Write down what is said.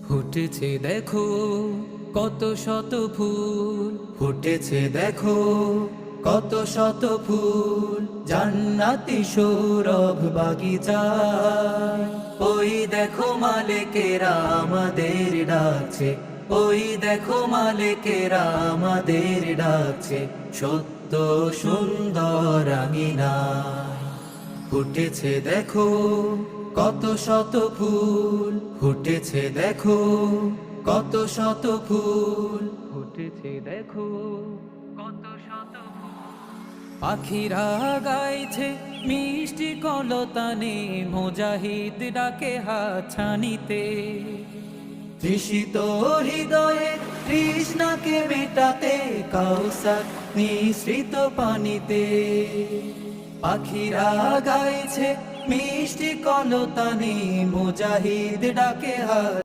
ফুটেছে দেখো কত শত ফুল, ফুটেছে দেখো কত শত ফুল, জান্নাতি সৌরভ বাগিচায়। ওই দেখো মালিকেরা আমাদের ডাকছে, ওই দেখো মালিকেরা আমাদের ডাকছে, সত্য সুন্দর আঙিনায়। ফুটেছে দেখো কত শত ফুল, ফুটেছে দেখো কত শত ফুল, ফুটেছে দেখো কত শত ফুল। পাখিরা গাইছে মিষ্টি কলতানে, মুজাহিদ ডাকে হাতছানিতে। তৃষিত হৃদয়ে তৃষ্ণাকে মেটাতে, কাউসার নিঃসৃত পানিতে। পাখিরা গাইছে মিষ্টি কলতানে, মুজাহিদ ডাকে হাত